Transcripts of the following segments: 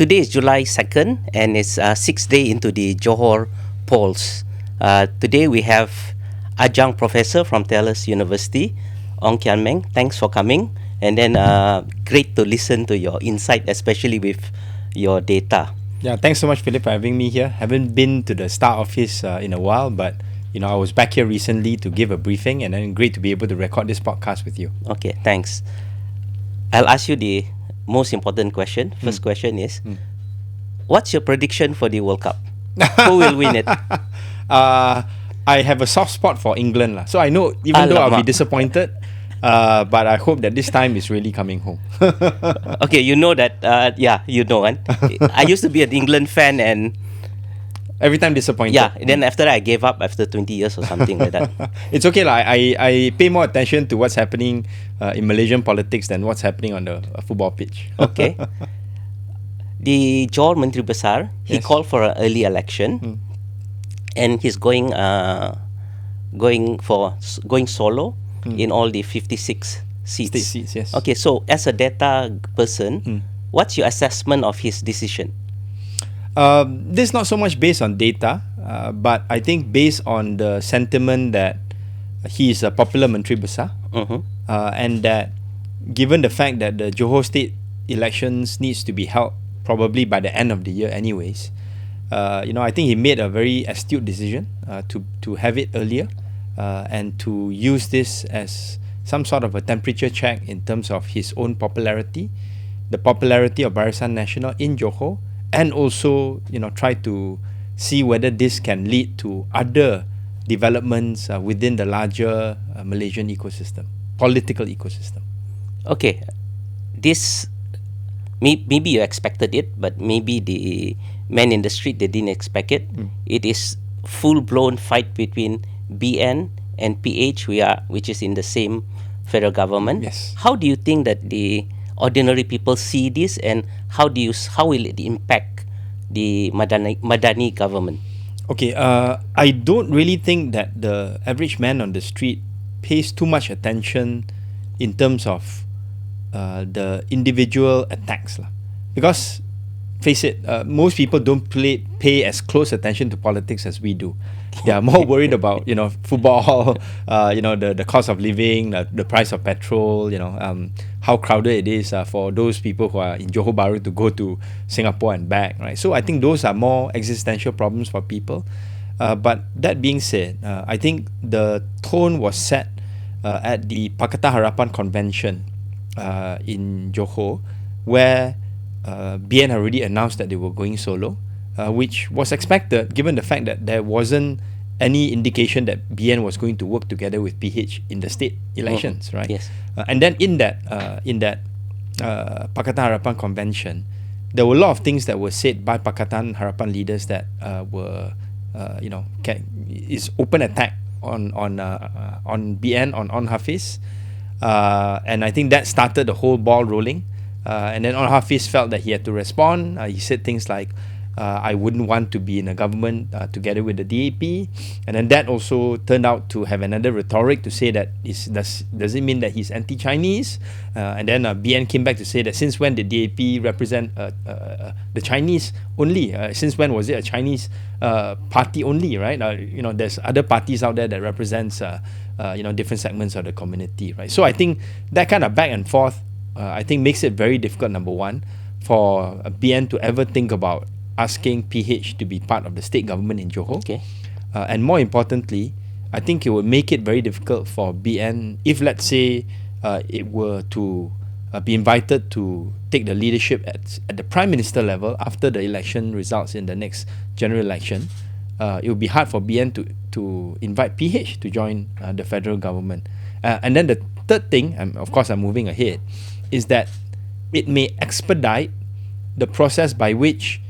Today is July 2nd, and it's sixth day into the Johor polls. Today we have adjunct professor from Talis University, Ong Kian Ming. Thanks for coming, and then great to listen to your insight, especially with your data. Yeah, thanks so much, Philip, for having me here. Haven't been to the Star office in a while, but I was back here recently to give a briefing, and then great to be able to record this podcast with you. Okay, thanks. I'll ask you the most important question. First question is, what's your prediction for the World Cup? Who will win it? I have a soft spot for England, lah. So I know, even though I'll be disappointed, but I hope that this time is really coming home. Okay, you know that, and I used to be an England fan, and every time disappointed. yeah, then after that I gave up after 20 years or something like that. It's okay, lah. I pay more attention to what's happening in Malaysian politics than what's happening on the football pitch. Okay. The Johor Menteri Besar, he Yes. called for an early election, and he's going solo in all the 56 seats. State seats, yes. Okay, so as a data person, what's your assessment of his decision? This is not so much based on data, but I think based on the sentiment that he is a popular Menteri Besar, and that given the fact that the Johor state elections needs to be held probably by the end of the year anyways, I think he made a very astute decision to have it earlier and to use this as some sort of a temperature check in terms of his own popularity, the popularity of Barisan Nasional in Johor, and also try to see whether this can lead to other developments within the larger Malaysian ecosystem, political ecosystem. Okay, this maybe you expected it, but maybe the men in the street, they didn't expect it. It is full-blown fight between BN and PH, which is in the same federal government. Yes. How do you think that the ordinary people see this, and how will it impact the Madani government? Okay, I don't really think that the average man on the street pays too much attention in terms of the individual attacks, lah. Because face it, most people don't pay as close attention to politics as we do. They are more worried about football, the cost of living, the price of petrol, how crowded it is for those people who are in Johor Bahru to go to Singapore and back, right? So I think those are more existential problems for people. But that being said, I think the tone was set at the Pakatan Harapan convention in Johor, where BN already announced that they were going solo, which was expected given the fact that there wasn't any indication that BN was going to work together with PH in the state elections, right? Yes. And then in that Pakatan Harapan convention, there were a lot of things that were said by Pakatan Harapan leaders that were is open attack on BN, on Hafiz, and I think that started the whole ball rolling. And then Hafiz felt that he had to respond. He said things like, I wouldn't want to be in a government together with the DAP. And then that also turned out to have another rhetoric to say that does it mean that he's anti-Chinese? And then BN came back to say that since when did DAP represent the Chinese only? Since when was it a Chinese party only, right? There's other parties out there that represents different segments of the community, right? So I think that kind of back and forth I think makes it very difficult, number one, for BN to ever think about asking PH to be part of the state government in Johor. Okay. And more importantly, I think it would make it very difficult for BN if, let's say, it were to be invited to take the leadership at the Prime Minister level after the election results in the next general election. It would be hard for BN to invite PH to join the federal government. And then the third thing, and of course I'm moving ahead, is that it may expedite the process by which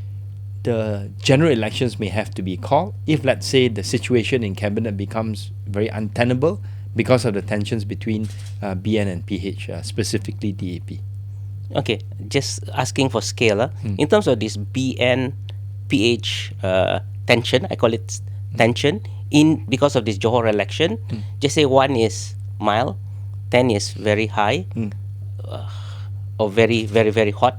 the general elections may have to be called if, let's say, the situation in cabinet becomes very untenable because of the tensions between BN and PH, specifically DAP. Okay, just asking for scale. In terms of this BN PH tension, I call it tension, because of this Johor election, just say 1 is mild, 10 is very high, or very, very, very hot.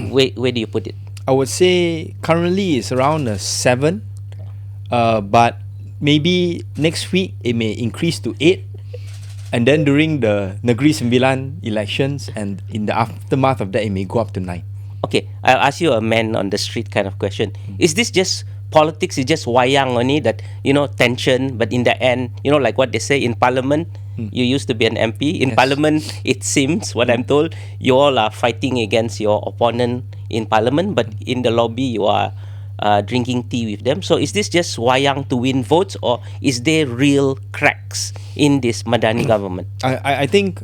where do you put it? I would say currently it's around a 7, but maybe next week it may increase to 8, and then during the Negeri Sembilan elections and in the aftermath of that it may go up to 9. Okay, I'll ask you a man on the street kind of question. Is this just politics? Is just wayang only that, tension, but in the end, like what they say in parliament, you used to be an MP. In Yes. parliament, it seems, what I'm told, you all are fighting against your opponent in parliament, but in the lobby, you are drinking tea with them. So is this just wayang to win votes, or is there real cracks in this Madani government? I think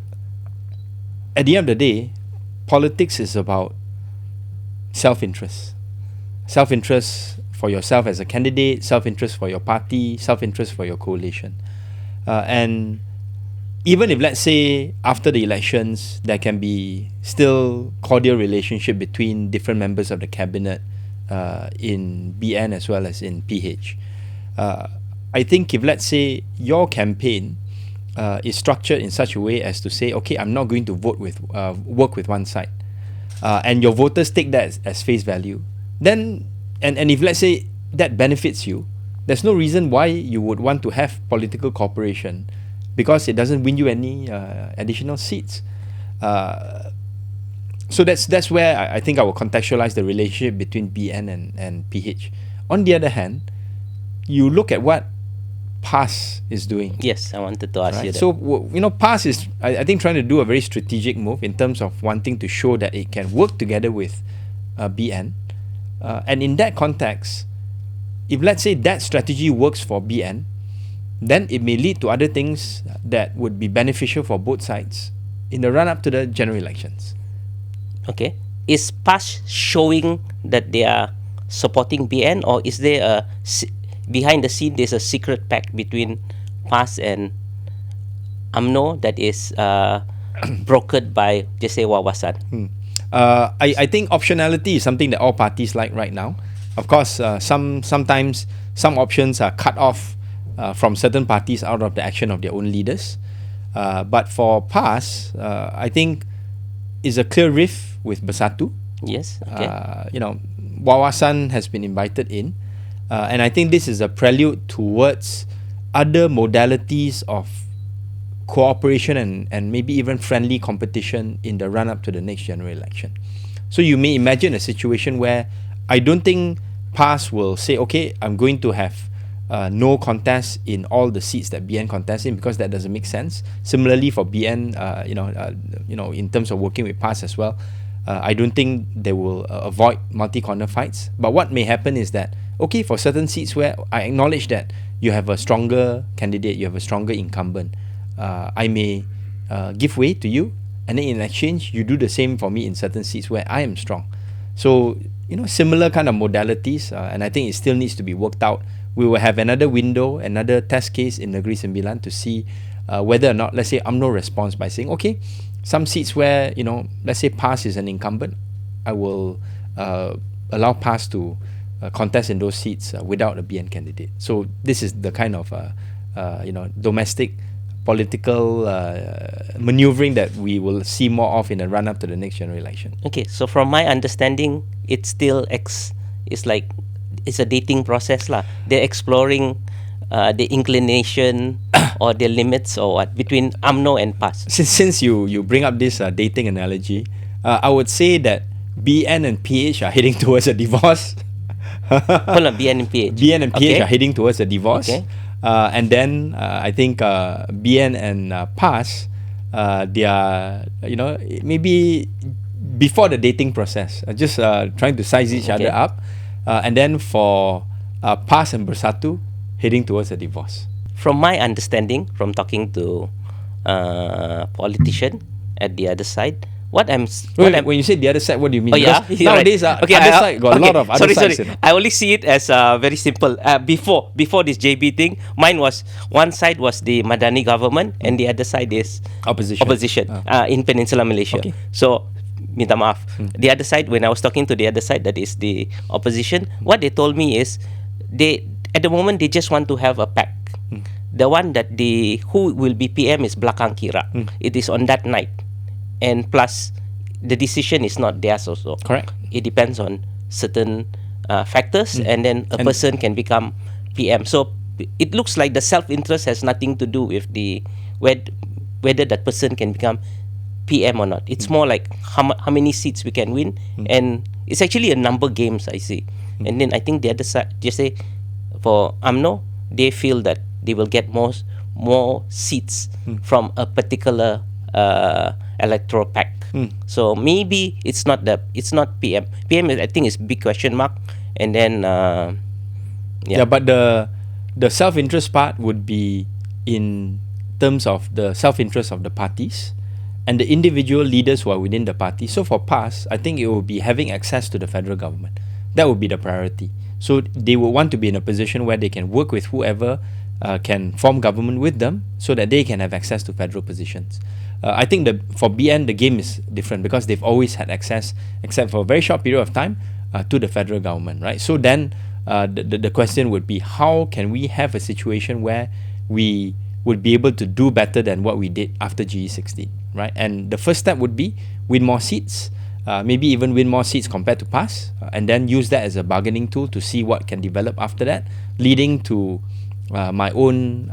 at the end of the day, politics is about self-interest. Self-interest for yourself as a candidate, self-interest for your party, self-interest for your coalition. And even if, let's say, after the elections, there can be still cordial relationship between different members of the cabinet in BN as well as in PH. I think if, let's say, your campaign is structured in such a way as to say, okay, I'm not going to work with one side, and your voters take that as face value, then, and if, let's say, that benefits you, there's no reason why you would want to have political cooperation, because it doesn't win you any additional seats. So that's where I think I will contextualize the relationship between BN and PH. On the other hand, you look at what PAS is doing. Yes, I wanted to ask you that. So, PAS is, I think, trying to do a very strategic move in terms of wanting to show that it can work together with BN. And in that context, if, let's say, that strategy works for BN, then it may lead to other things that would be beneficial for both sides in the run-up to the general elections. Okay. Is PAS showing that they are supporting BN, or is there behind the scene there's a secret pact between PAS and UMNO that is brokered by, just say, Wawasan? I think optionality is something that all parties like right now. Of course, sometimes some options are cut off from certain parties out of the action of their own leaders. But for PAS, I think is a clear rift with Bersatu. Yes. Okay. Wawasan has been invited in, and I think this is a prelude towards other modalities of cooperation and maybe even friendly competition in the run-up to the next general election. So you may imagine a situation where I don't think PAS will say, okay, I'm going to have no contest in all the seats that BN contests in, because that doesn't make sense. Similarly for BN, in terms of working with PAS as well, I don't think they will avoid multi-corner fights. But what may happen is that, okay, for certain seats where I acknowledge that you have a stronger candidate, you have a stronger incumbent, I may give way to you, and then in exchange you do the same for me in certain seats where I am strong. So similar kind of modalities, and I think it still needs to be worked out. We will have another window, another test case in Negeri Sembilan to see whether or not, let's say, UMNO responds by saying, okay, some seats where let's say PAS is an incumbent, I will allow PAS to contest in those seats without a BN candidate. So this is the kind of domestic political maneuvering that we will see more of in the run-up to the next general election. Okay, so from my understanding, it's still it's a dating process lah. They're exploring the inclination or the limits or what between UMNO and PAS. Since you bring up this dating analogy, I would say that BN and PH are heading towards a divorce. Hold on, BN and PH. BN and PH Okay. are heading towards a divorce. Okay. And then I think BN and PAS, they are, maybe before the dating process, just trying to size each other up. And then for PAS and Bersatu, heading towards a divorce. From my understanding, from talking to politician at the other side, when you say the other side, what do you mean? Oh yeah, Because nowadays, other side got a lot of other sides. Sorry. I only see it as very simple. Before this JB thing, mine was one side was the Madani government and the other side is opposition in Peninsular Malaysia. Okay. So, minta maaf. The other side, when I was talking to the other side, that is the opposition, what they told me is at the moment they just want to have a pact. The one that who will be PM is Belakang Kira. It is on that night. And plus, the decision is not theirs also. Correct. It depends on certain factors, and then a person can become PM. So it looks like the self-interest has nothing to do with the whether that person can become PM or not. It's more like how many seats we can win, and it's actually a number games, I see. And then I think the other side, just say for UMNO, they feel that they will get more seats from a particular electoral pact. So maybe it's not PM. PM I think is big question mark, and then Yeah, but the self-interest part would be in terms of the self-interest of the parties and the individual leaders who are within the party. So for PAS, I think it will be having access to the federal government. That would be the priority. So they will want to be in a position where they can work with whoever can form government with them, so that they can have access to federal positions. I think for BN the game is different, because they've always had access, except for a very short period of time, to the federal government, right? So then the question would be, how can we have a situation where we would be able to do better than what we did after GE16, right? And the first step would be win more seats, maybe even win more seats compared to PAS, and then use that as a bargaining tool to see what can develop after that, leading to my own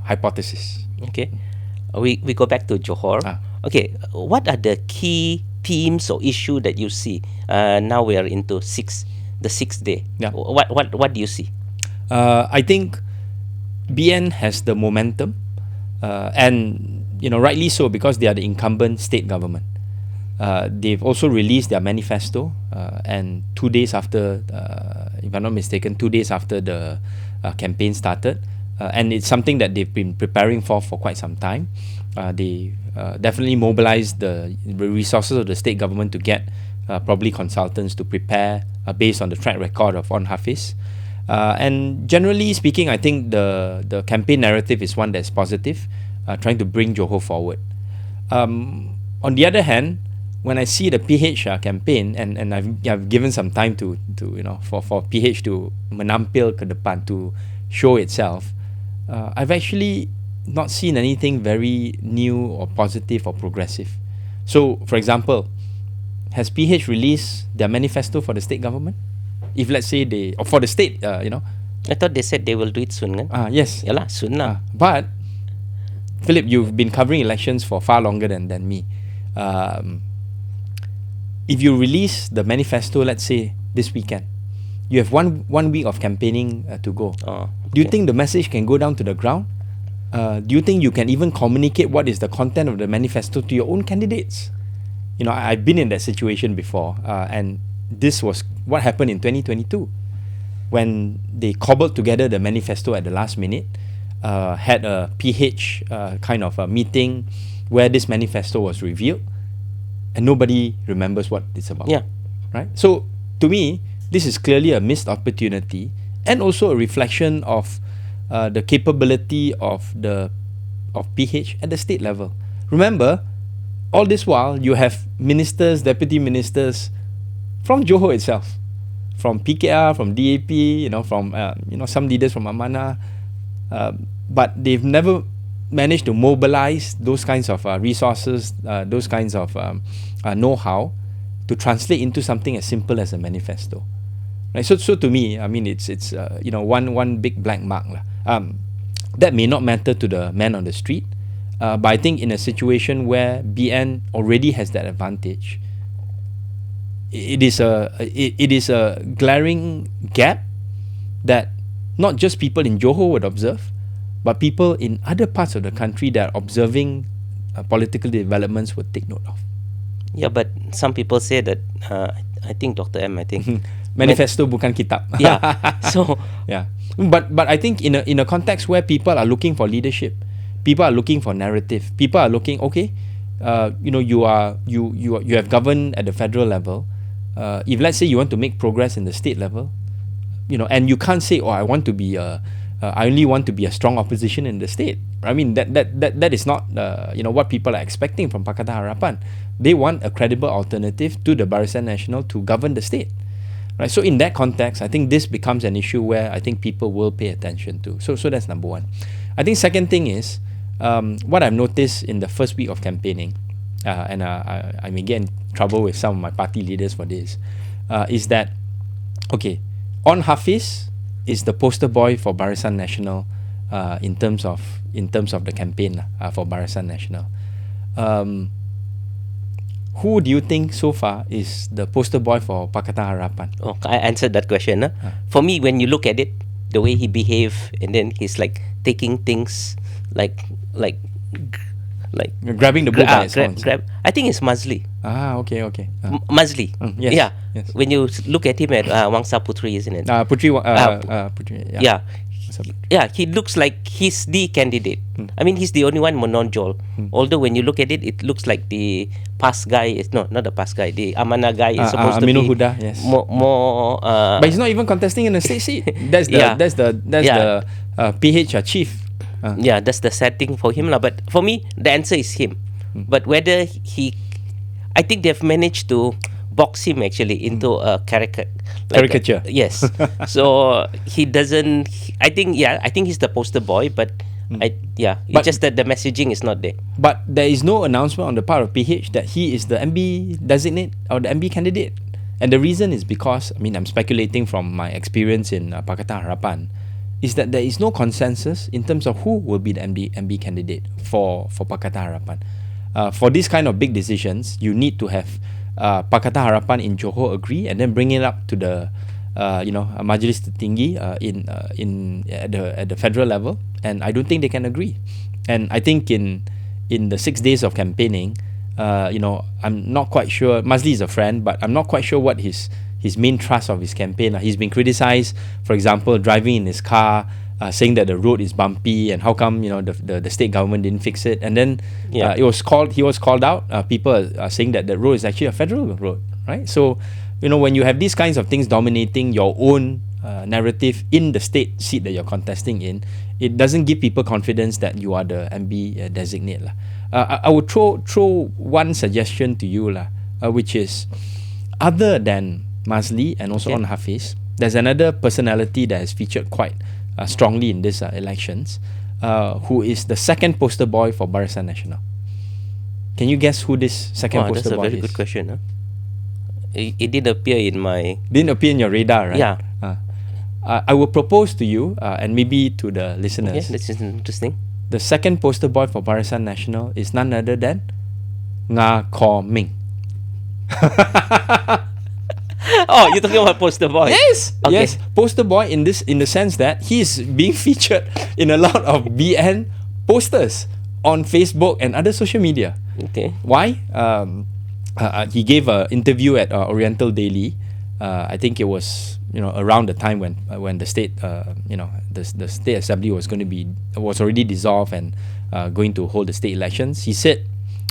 hypothesis. Okay, we go back to Johor. Okay, what are the key themes or issue that you see? Now we are into the sixth day. Yeah. What do you see? I think BN has the momentum, and rightly so, because they are the incumbent state government. They've also released their manifesto, and 2 days after, if I'm not mistaken, 2 days after the campaign started, and it's something that they've been preparing for quite some time. They definitely mobilized the resources of the state government to get probably consultants to prepare based on the track record of On Hafiz. And generally speaking, I think the campaign narrative is one that's positive, trying to bring Johor forward. On the other hand, when I see the PH campaign, and I've given some time to for PH to menampil ke depan, to show itself, I've actually not seen anything very new or positive or progressive. So, for example, has PH released their manifesto for the state government? If let's say or for the state, I thought they said they will do it soon, kan? Yes. Yalah, soon lah. But Philip, you've been covering elections for far longer than me. If you release the manifesto, let's say this weekend, you have one week of campaigning to go. Do you think the message can go down to the ground? Do you think you can even communicate what is the content of the manifesto to your own candidates? I've been in that situation before, and this was what happened in 2022, when they cobbled together the manifesto at the last minute, had a PH kind of a meeting where this manifesto was revealed, and nobody remembers what it's about. Yeah. Right? So, to me, this is clearly a missed opportunity, and also a reflection of the capability of PH at the state level. Remember, all this while, you have ministers, deputy ministers from Johor itself, from PKR, from DAP, from some leaders from Amanah, but they've never managed to mobilize those kinds of resources, those kinds of know-how to translate into something as simple as a manifesto. Right? So to me, I mean, it's one big blank mark lah. That may not matter to the man on the street, but I think in a situation where BN already has that advantage, it is a glaring gap that not just people in Johor would observe, but people in other parts of the country that are observing political developments would take note of. Yeah, but some people say that I think Dr. M, manifesto bukan kitab. Yeah. So yeah, but I think in a context where people are looking for leadership, people are looking for narrative, people are looking, okay, you have governed at the federal level. If let's say you want to make progress in the state level, and you can't say, I want to be I only want to be a strong opposition in the state. I mean, that is not what people are expecting from Pakatan Harapan. They want a credible alternative to the Barisan Nasional to govern the state. Right? So in that context, I think this becomes an issue where I think people will pay attention to. So that's number one. I think second thing is, what I've noticed in the first week of campaigning, and I may get in trouble with some of my party leaders for this, is that, okay, On Hafiz is the poster boy for Barisan Nasional in terms of the campaign for Barisan Nasional. Who do you think so far is the poster boy for Pakatan Harapan? Oh, I answered that question. For me, when you look at it, the way he behave, and then he's like taking things like Grabbing the bull by its horns. I think it's Mazli. Okay. Mazli. Yes, Yeah. yes. When you look at him at Wangsa Putri, isn't it? Putri, Yeah. yeah. Yeah, he looks like he's the candidate. I mean, he's the only one menonjol. Although when you look at it, it looks like the past guy is not the past guy. The Amana guy is supposed to Aminu be Huda, yes. more. But he's not even contesting in the state seat. That's the Yeah. the PH chief. Yeah, that's the sad thing for him lah. But for me, the answer is him. But whether I think they've managed to box him actually into a Caricature. Yes. So he doesn't. I think he's the poster boy, but it's just that the messaging is not there. But there is no announcement on the part of PH that he is the MB designate or the MB candidate. And the reason is because, I mean, I'm speculating from my experience in Pakatan Harapan, is that there is no consensus in terms of who will be the MB candidate for Pakatan Harapan. For these kind of big decisions, you need to have Pakatan Harapan in Johor agree, and then bring it up to the Majlis Tertinggi at the federal level, and I don't think they can agree. And I think in the 6 days of campaigning, I'm not quite sure. Mazli is a friend, but I'm not quite sure what his main thrust of his campaign. He's been criticized, for example, driving in his car, saying that the road is bumpy, and how come the state government didn't fix it. And then he was called out. People are saying that the road is actually a federal road, right? So when you have these kinds of things dominating your own narrative in the state seat that you're contesting in, it doesn't give people confidence that you are the MB designate lah. I would throw one suggestion to you lah, which is, other than Mazli and also On Hafiz, there's another personality that has featured quite strongly in these elections, who is the second poster boy for Barisan Nasional. Can you guess who this second poster boy is? That's a very good question. Huh? It didn't appear in your radar, right? Yeah. I will propose to you, and maybe to the listeners. Yeah, this is interesting. The second poster boy for Barisan Nasional is none other than Ong Kian Ming. Oh, you're talking about poster boy? Yes, Okay. yes, poster boy in the sense that he's being featured in a lot of BN posters on Facebook and other social media. Okay. Why? He gave an interview at Oriental Daily. I think it was around the time when the state the state assembly was already dissolved and going to hold the state elections. He said,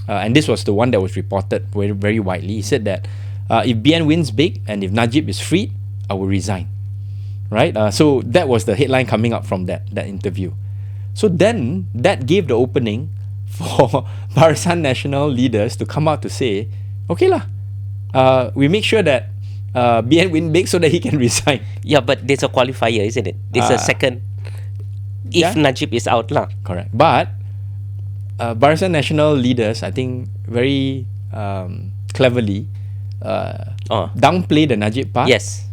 and this was the one that was reported very, very widely. He said that if BN wins big and if Najib is freed, I will resign. Right? So that was the headline coming up from that interview. So then that gave the opening for Barisan Nasional leaders to come out to say, okay lah, we make sure that BN win big so that he can resign. Yeah, but there's a qualifier, isn't it? There's a second. If Najib is out lah. Correct. But Barisan Nasional leaders, I think, very cleverly downplay the Najib part. Yes.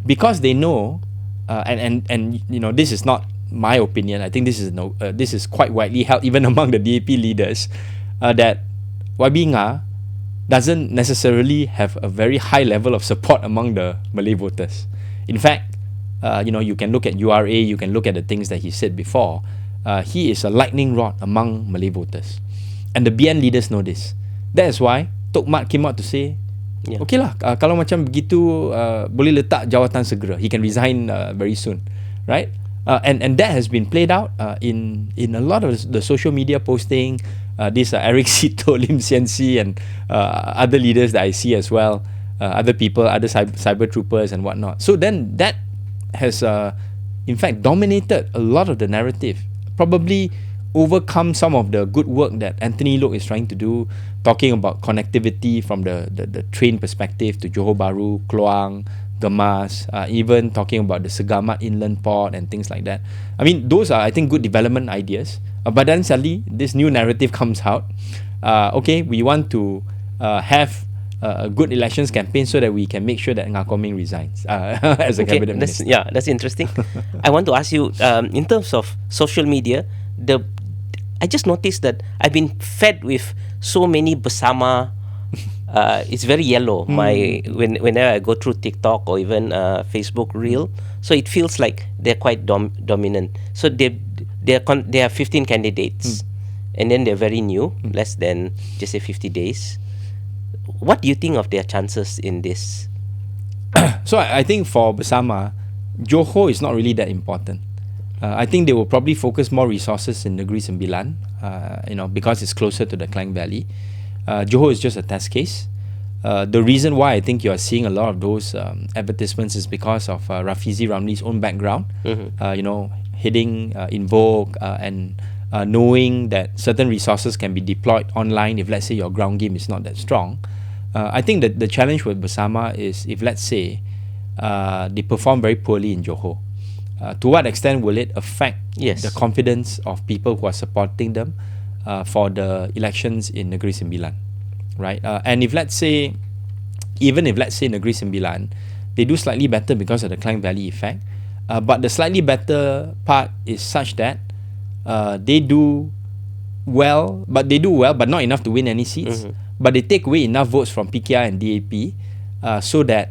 Because they know, and this is not my opinion. I think this is quite widely held even among the DAP leaders, that YB Nga doesn't necessarily have a very high level of support among the Malay voters. In fact, you can look at URA, you can look at the things that he said before. He is a lightning rod among Malay voters. And the BN leaders know this. That is why Tok Mat came out to say, okay lah, kalau macam begitu, boleh letak jawatan segera. He can resign very soon. Right? And that has been played out in a lot of the social media posting. This Eric Sito, Lim Sian Si, and other leaders that I see as well, other people, other cyber troopers and whatnot. So then that has, in fact, dominated a lot of the narrative. Probably overcome some of the good work that Anthony Loke is trying to do, talking about connectivity from the train perspective to Johor Bahru, Kluang, Gemas, even talking about the Segamat Inland Port and things like that. I mean, those are, I think, good development ideas. But then suddenly, this new narrative comes out okay, we want to have a good elections campaign so that we can make sure that Ong Kian Ming resigns as a Okay, cabinet that's minister. that's interesting. I want to ask you, in terms of social media, the I just noticed that I've been fed with so many bersama. It's very yellow. Whenever I go through TikTok or even Facebook Reel, so it feels like they're quite dominant. So they have 15 candidates, and then they're very new, less than just say 50 days. What do you think of their chances in this? So I think for Bersama, Johor is not really that important. I think they will probably focus more resources in Negeri Sembilan, because it's closer to the Klang Valley. Johor is just a test case. The reason why I think you are seeing a lot of those advertisements is because of Rafizi Ramli's own background. Hitting in vogue and knowing that certain resources can be deployed online if, let's say, your ground game is not that strong. I think that the challenge with Bersama is if, let's say, they perform very poorly in Johor, to what extent will it affect the confidence of people who are supporting them for the elections in Negeri Sembilan, right? And if let's say, even if let's say Negeri Sembilan, they do slightly better because of the Klang Valley effect, but the slightly better part is such that they do well, but not enough to win any seats. But they take away enough votes from PKI and DAP so that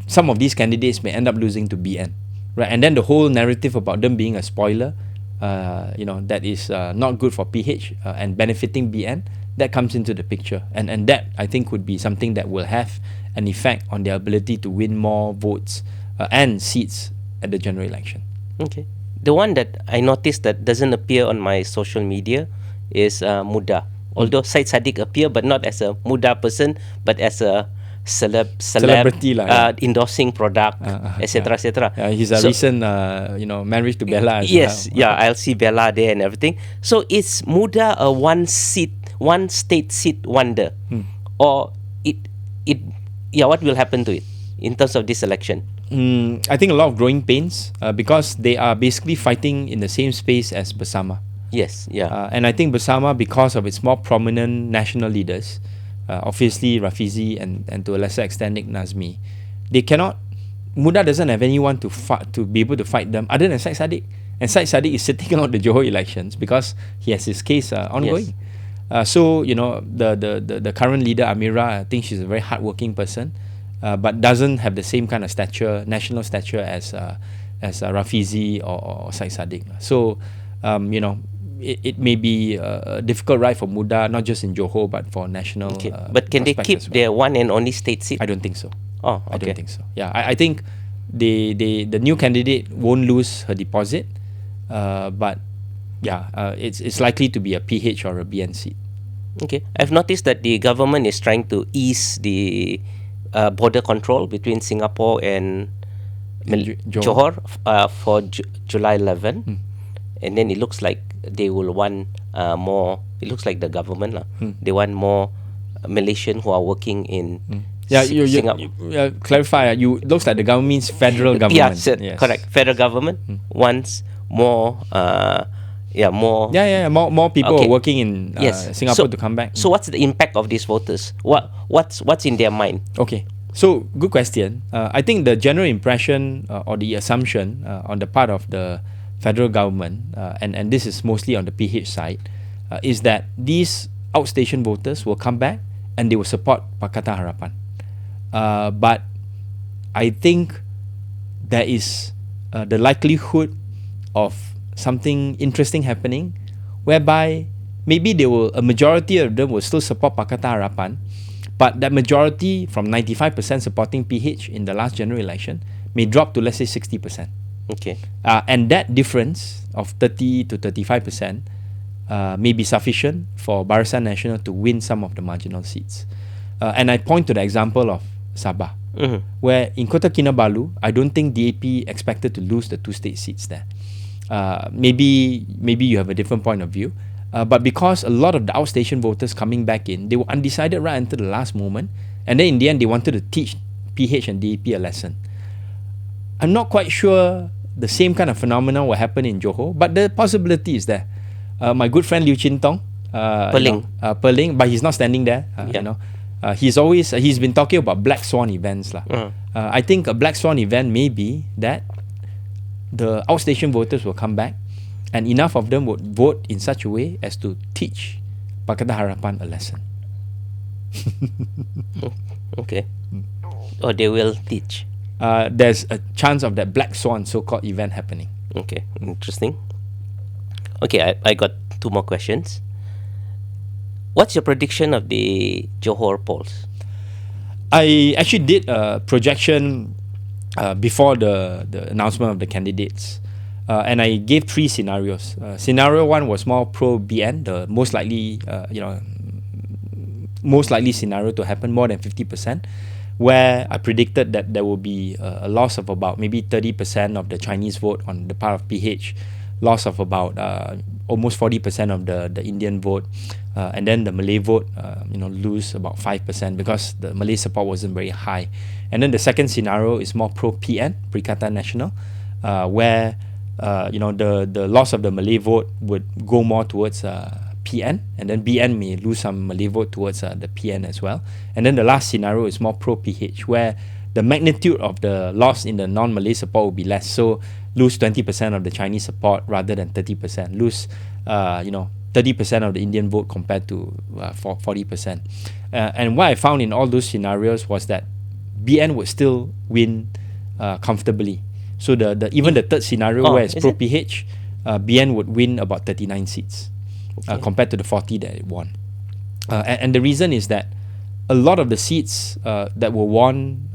some of these candidates may end up losing to BN, right? And then the whole narrative about them being a spoiler, that is not good for PH and benefiting BN, that comes into the picture, and that I think would be something that will have an effect on their ability to win more votes and seats at the general election. Okay. The one that I noticed that doesn't appear on my social media is Muda. Although Syed Saddiq appear, but not as a Muda person, but as a celebrity lah, endorsing product, etc., etc. He's a recent marriage to Bella as yes, well. I'll see Bella there and everything. So is Muda a one state seat wonder, or what will happen to it in terms of this election? I think a lot of growing pains because they are basically fighting in the same space as Bersama. Yes, and I think Bersama, because of its more prominent national leaders, obviously Rafizi and to a lesser extent Nick Nazmi, they cannot. Muda doesn't have anyone to be able to fight them other than Syed Saddiq, and Syed Saddiq is sitting out the Johor elections because he has his case ongoing. So the current leader Amira, I think she's a very hardworking person, but doesn't have the same kind of stature, national stature as Rafizi or Syed Saddiq. So it may be a difficult ride for Muda, not just in Johor but for national. Okay. But can they keep their one and only state seat? I don't think so. Oh, okay. I don't think so. Yeah, I think the new candidate won't lose her deposit, but it's likely to be a PH or a BN seat. Okay, I've noticed that the government is trying to ease the border control between Singapore and Johor for July 11, and then it looks like they will want more. It looks like the government they want more Malaysian who are working in Singapore. Clarify. Looks like the government means federal government. Yes. Correct. Federal government wants more. More people are working in Singapore to come back. So what's the impact of these voters? What's in their mind? Okay, so good question. I think the general impression or the assumption on the part of the federal government, and this is mostly on the PH side, is that these outstation voters will come back and they will support Pakatan Harapan. But I think there is the likelihood of something interesting happening, whereby maybe a majority of them will still support Pakatan Harapan, but that majority from 95% supporting PH in the last general election may drop to, let's say, 60%. Okay. And that difference of 30 to 35% may be sufficient for Barisan Nasional to win some of the marginal seats. And I point to the example of Sabah, where in Kota Kinabalu, I don't think DAP expected to lose the two state seats there. Maybe you have a different point of view, but because a lot of the outstation voters coming back in, they were undecided right until the last moment, and then in the end they wanted to teach PH and DAP a lesson. I'm not quite sure the same kind of phenomenon will happen in Johor, but the possibility is there. My good friend Liu Chin Tong, Peling. Peling, but he's not standing there. He's been talking about black swan events lah. I think a black swan event may be that the outstation voters will come back, and enough of them would vote in such a way as to teach Pakatan Harapan a lesson. Okay. Or they will teach. There's a chance of that black swan so-called event happening. Okay, interesting. Okay, I got two more questions. What's your prediction of the Johor polls? I actually did a projection before the announcement of the candidates, and I gave 3 scenarios. Scenario 1 was more pro-BN, the most likely scenario to happen, more than 50%, where I predicted that there will be a loss of about maybe 30% of the Chinese vote on the part of PH, loss of about almost 40% of the Indian vote, and then the Malay vote lose about 5% because the Malay support wasn't very high. And then the second scenario is more pro-PN, Perikatan Nasional, where the loss of the Malay vote would go more towards PN, and then BN may lose some Malay vote towards the PN as well. And then the last scenario is more pro-PH, where the magnitude of the loss in the non-Malay support will be less. So lose 20% of the Chinese support rather than 30%. Lose 30% of the Indian vote compared to 40%. And what I found in all those scenarios was that BN would still win comfortably. So even the third scenario, where it's pro-PH, BN would win about 39 seats. Compared to the 40 that it won. And the reason is that a lot of the seats that were won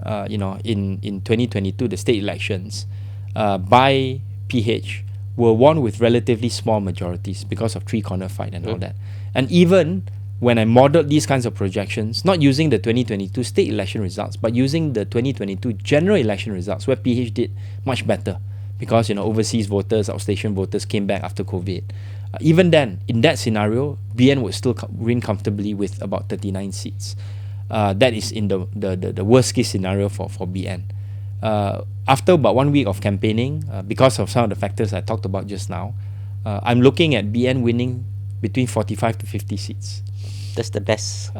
in 2022, the state elections, by PH were won with relatively small majorities because of three-corner fight and all that. And even when I modeled these kinds of projections, not using the 2022 state election results, but using the 2022 general election results, where PH did much better because overseas voters, outstation voters came back after COVID. Even then, in that scenario, BN would still win comfortably with about 39 seats. That is in the worst case scenario for BN. After about 1 week of campaigning, because of some of the factors I talked about just now, I'm looking at BN winning between 45 to 50 seats. That's the best.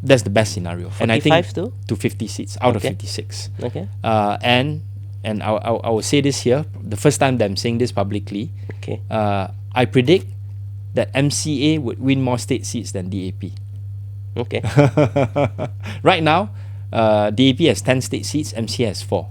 That's the best scenario. 45 and I think to? To 50 seats out of 56. Okay. And I will say this here, the first time that I'm saying this publicly. Okay. I predict that MCA would win more state seats than DAP. Okay. Right now, DAP has 10 state seats, MCA has 4.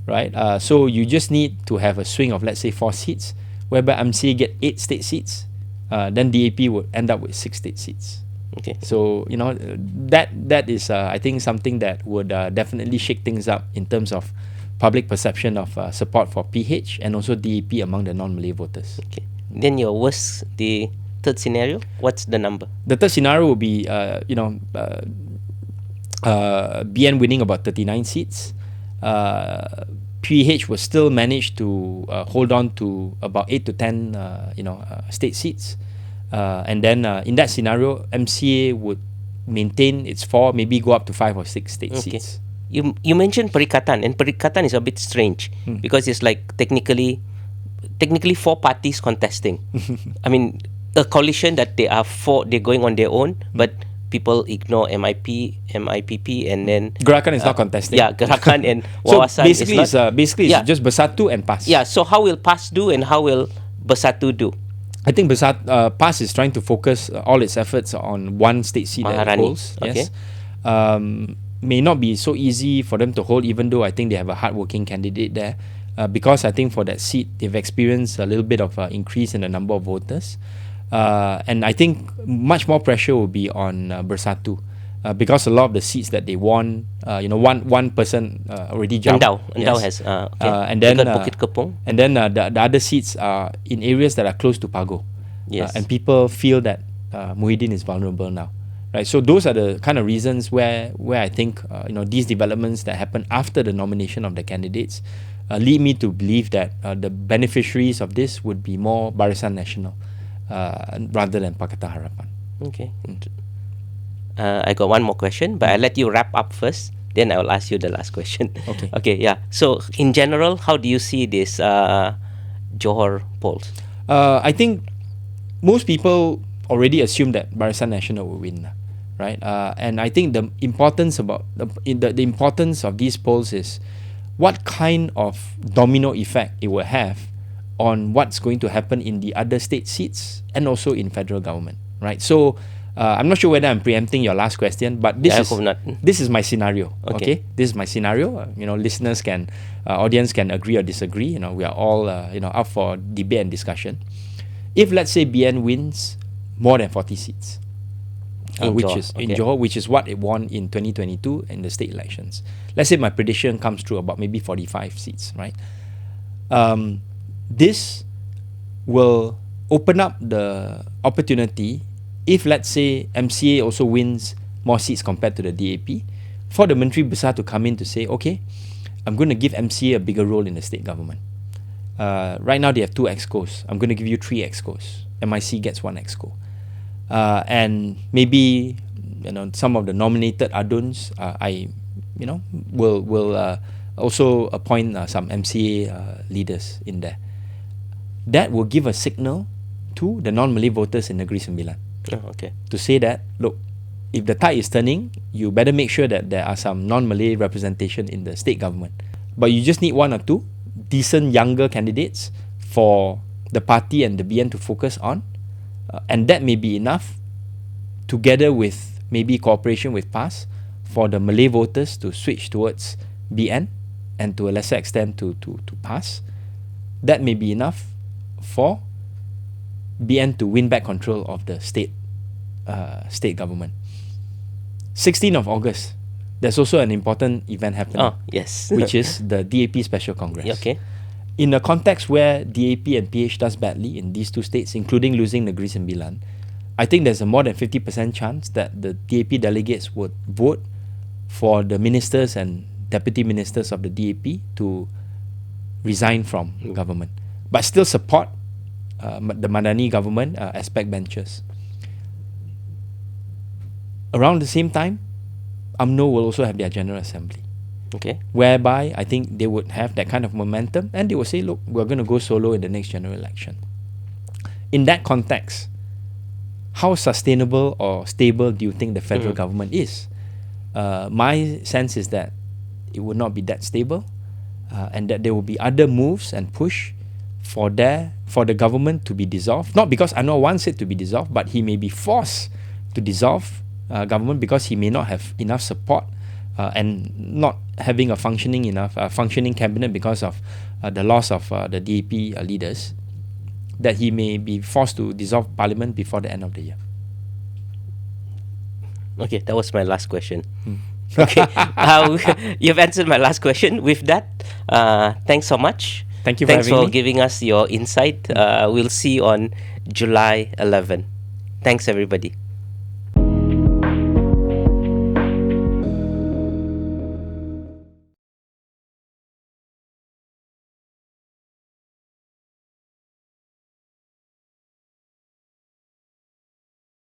Right? So you just need to have a swing of, let's say, 4 seats, whereby MCA get 8 state seats, then DAP would end up with 6 state seats. Okay. So, that is, I think, something that would definitely shake things up in terms of public perception of support for PH and also DAP among the non-Malay voters. Okay. Then the third scenario, what's the number? The third scenario would be, BN winning about 39 seats. PH will still manage to hold on to about 8 to 10, state seats. And then in that scenario, MCA would maintain its 4, maybe go up to 5 or 6 state seats. You mentioned Perikatan, and Perikatan is a bit strange because it's like technically 4 parties contesting. I mean, a coalition that they're going on their own, but people ignore MIPP, and then Gerakan is not contesting. Yeah, Gerakan and so Wawasan basically, is not, it's just Bersatu and PAS. Yeah. So how will PAS do, and how will Bersatu do? I think PAS is trying to focus all its efforts on one state seat that it holds. Okay. Yes. May not be so easy for them to hold, even though I think they have a hardworking candidate there. Because I think for that seat, they've experienced a little bit of increase in the number of voters. And I think much more pressure will be on Bersatu. Because a lot of the seats that they won, one person already jumped. Endau has. And then Bukit Kepong. And then the other seats are in areas that are close to Pago. Yes. And people feel that Muhyiddin is vulnerable now. Right, so those are the kind of reasons where I think these developments that happen after the nomination of the candidates lead me to believe that the beneficiaries of this would be more Barisan Nasional rather than Pakatan Harapan. Okay. I got one more question, but I'll let you wrap up first. Then I will ask you the last question. Okay. Okay. Yeah. So in general, how do you see this Johor polls? I think most people already assumed that Barisan Nasional will win, right? And I think the importance of these polls is what kind of domino effect it will have on what's going to happen in the other state seats and also in federal government, right? So I'm not sure whether I'm preempting your last question, but I hope not. this is my scenario. Okay. Okay, this is my scenario. Listeners can, audience can agree or disagree. We are all up for debate and discussion. If let's say BN wins more than 40 seats, In which Johor, is in okay. Johor, which is what it won in 2022 in the state elections. Let's say my prediction comes true, about maybe 45 seats, right? This will open up the opportunity, if let's say MCA also wins more seats compared to the DAP, for the Menteri Besar to come in to say, okay, I'm going to give MCA a bigger role in the state government. Right now they have 2 EXCOs. I'm going to give you 3 EXCOs. MIC gets 1 EXCO. And maybe some of the nominated aduns, will also appoint some MCA leaders in there. That will give a signal to the non-Malay voters in Negeri Sembilan Okay. to say that, look, if the tide is turning, you better make sure that there are some non-Malay representation in the state government. But you just need 1 or 2 decent younger candidates for the party and the BN to focus on, and that may be enough, together with maybe cooperation with PAS, for the Malay voters to switch towards BN and to a lesser extent to PAS. That may be enough for BN to win back control of the state government. 16th of August, there's also an important event happening. Oh, yes. Which is the DAP Special Congress. Okay. In a context where DAP and PH does badly in these 2 states, including losing Negeri Sembilan, I think there's a more than 50% chance that the DAP delegates would vote for the ministers and deputy ministers of the DAP to resign from government, but still support the Madani government as backbenchers. Around the same time, UMNO will also have their General Assembly, Okay. whereby I think they would have that kind of momentum and they will say, look, we're going to go solo in the next general election. In that context, how sustainable or stable do you think the federal government is? My sense is that it will not be that stable, and that there will be other moves and push for the government to be dissolved. Not because Anwar wants it to be dissolved, but he may be forced to dissolve government because he may not have enough support and not having a functioning cabinet because of the loss of the DAP leaders, that he may be forced to dissolve parliament before the end of the year. Okay, that was my last question. Okay, you've answered my last question. With that, thanks so much. Thank you for Thanks having for me. giving us your insight. We'll see you on July 11. Thanks, everybody.